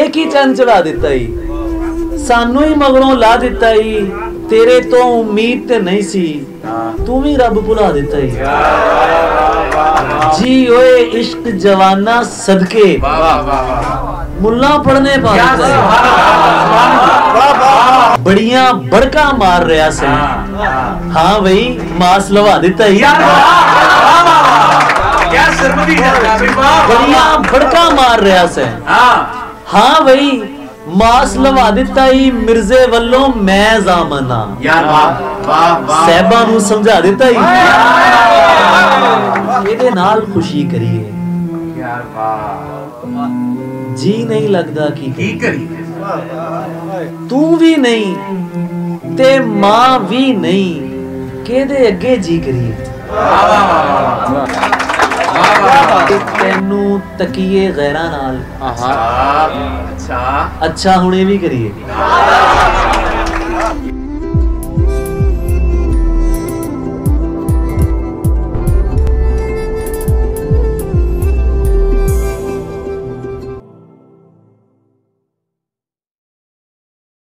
एक ही चंद चढ़ा दिता ही, सानू ही मगरों ला दिता ही, तेरे तो उम्मीद ते नहीं सी, तू भी रब भुला दिता ही। जी ओए इश्क जवाना सदके मुल्ला पढ़ने पाता है, बड़िया बड़का मार रहा से, हाँ भाई मास लवा दिता ही, बड़िया बड़का मार रहा से, हाँ भाई मास लवा दिता ही, मिर्जे वल्लों मैं जामना साहबा नू समझा दिता ही, ਇਹਦੇ ਨਾਲ खुशी करिए, जी नहीं लगता की करिए, तू भी नहीं ते मां भी नहीं, केदे अगे जी करिए, तेनू तकिए गैरा नाल अच्छा हुणे भी करिए।